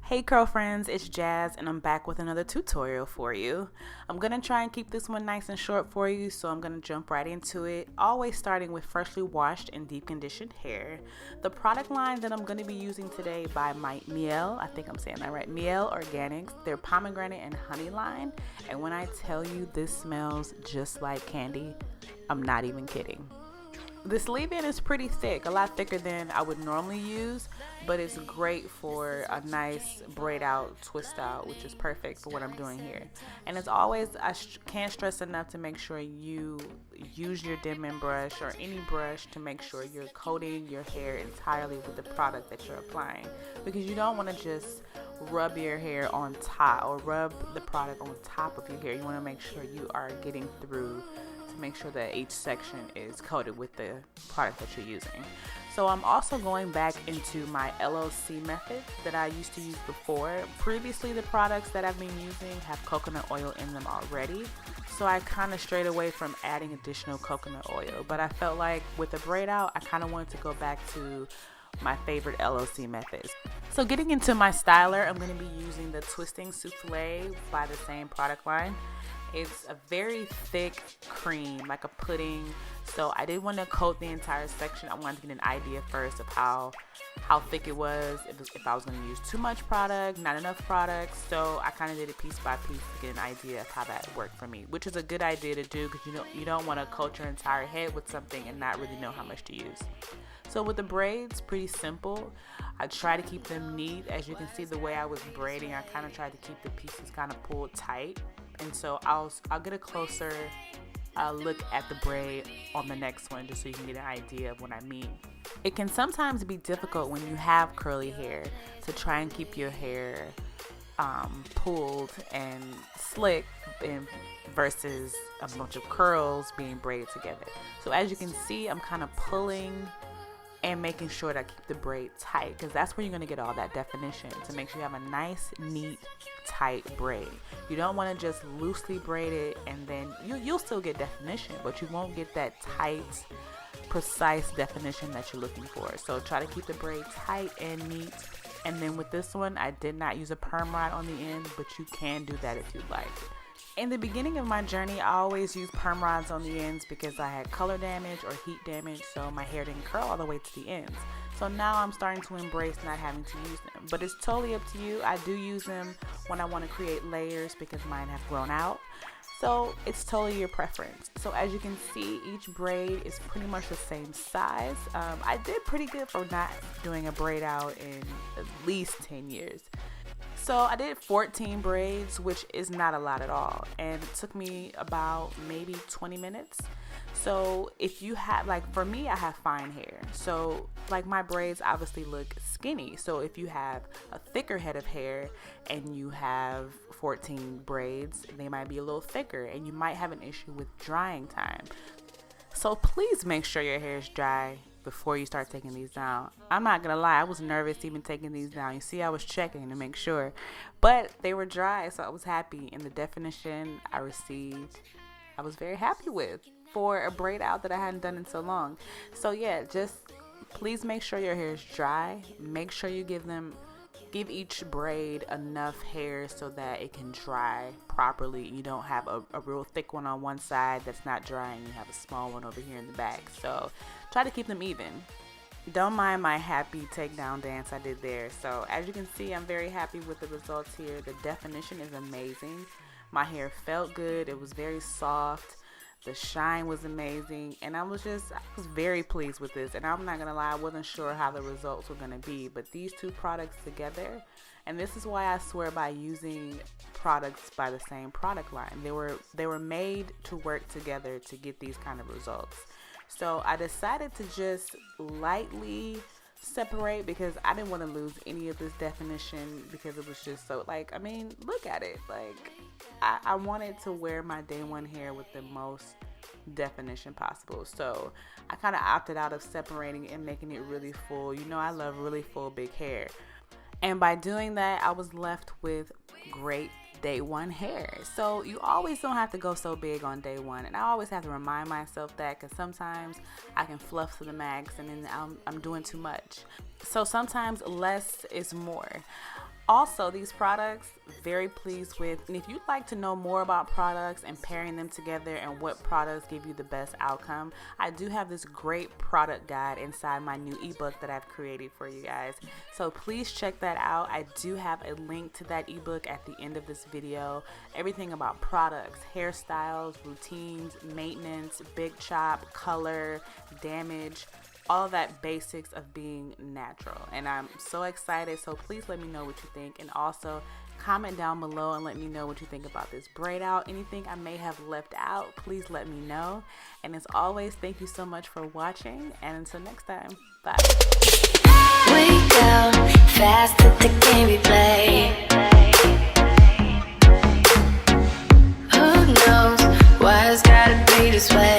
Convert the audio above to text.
Hey curl friends, it's Jazz and I'm back with another tutorial for you. I'm going to try and keep this one nice and short for you, so I'm going to jump right into it, always starting with freshly washed and deep conditioned hair. The product line that I'm going to be using today by my Mielle, I think I'm saying that right, Mielle Organics, their Pomegranate and Honey line, and when I tell you this smells just like candy, I'm not even kidding. This leave-in is pretty thick, a lot thicker than I would normally use, but it's great for a nice braid out, twist out, which is perfect for what I'm doing here. And as always, I can't stress enough to make sure you use your Denman brush or any brush to make sure you're coating your hair entirely with the product that you're applying, because you don't want to just rub your hair on top or rub the product on top of your hair. You want to make sure you are getting through to make sure that each section is coated with the product that you're using. So I'm also going back into my LOC method that I used to use before. Previously, the products that I've been using have coconut oil in them already, so I kind of strayed away from adding additional coconut oil, but I felt like with the braid out, I kind of wanted to go back to my favorite LOC methods. So getting into my styler, I'm going to be using the Twisting Soufflé by the same product line. It's a very thick cream, like a pudding. So I didn't want to coat the entire section. I wanted to get an idea first of how thick it was, if I was going to use too much product, not enough product. So I kind of did it piece by piece to get an idea of how that worked for me, which is a good idea to do because you don't want to coat your entire head with something and not really know how much to use. So with the braids, pretty simple. I try to keep them neat. As you can see, the way I was braiding, I kind of tried to keep the pieces kind of pulled tight. And so I'll get a closer look at the braid on the next one, just so you can get an idea of what I mean. It can sometimes be difficult when you have curly hair to try and keep your hair pulled and slick versus a bunch of curls being braided together. So as you can see, I'm kind of pulling and making sure that I keep the braid tight, because that's where you're going to get all that definition, to make sure you have a nice, neat, tight braid. You don't want to just loosely braid it and then you'll still get definition, but you won't get that tight, precise definition that you're looking for. So try to keep the braid tight and neat. And then with this one, I did not use a perm rod on the end, but you can do that if you'd like. In the beginning of my journey, I always used perm rods on the ends because I had color damage or heat damage, so my hair didn't curl all the way to the ends. So now I'm starting to embrace not having to use them, but it's totally up to you. I do use them when I want to create layers because mine have grown out. So it's totally your preference. So as you can see, each braid is pretty much the same size. I did pretty good for not doing a braid out in at least 10 years. So I did 14 braids, which is not a lot at all, and it took me about maybe 20 minutes. So if you have, like for me, I have fine hair, so like my braids obviously look skinny. So if you have a thicker head of hair and you have 14 braids, they might be a little thicker and you might have an issue with drying time. So please make sure your hair is dry before you start taking these down. I'm not gonna lie, I was nervous even taking these down. You see, I was checking to make sure, but they were dry, so I was happy. And the definition I received, I was very happy with for a braid out that I hadn't done in so long. So yeah, just please make sure your hair is dry. Make sure you give each braid enough hair so that it can dry properly. You don't have a real thick one on one side that's not dry and you have a small one over here in the back. So try to keep them even. Don't mind my happy takedown dance I did there. So as you can see, I'm very happy with the results here. The definition is amazing. My hair felt good. It was very soft. The shine was amazing, and I was very pleased with this. And I'm not gonna lie, I wasn't sure how the results were gonna be, but these two products together, and this is why I swear by using products by the same product line. They were made to work together to get these kind of results. So I decided to just lightly separate because I didn't want to lose any of this definition, because it was just so, like, I mean, look at it. Like, I wanted to wear my day one hair with the most definition possible. So I kind of opted out of separating and making it really full. You know, I love really full big hair. And by doing that, I was left with great day one hair. So you always don't have to go so big on day one, and I always have to remind myself that, because sometimes I can fluff to the max and then I'm doing too much. So sometimes less is more. Also, these products, very pleased with. And if you'd like to know more about products and pairing them together and what products give you the best outcome, I do have this great product guide inside my new ebook that I've created for you guys. So please check that out. I do have a link to that ebook at the end of this video. Everything about products, hairstyles, routines, maintenance, big chop, color, damage, all of that basics of being natural. And I'm so excited, so please let me know what you think, and also comment down below and let me know what you think about this braid out. Anything I may have left out, please let me know. And as always, thank you so much for watching, and until next time, bye. We go fast at the game we play. Who knows why it's gotta be this way?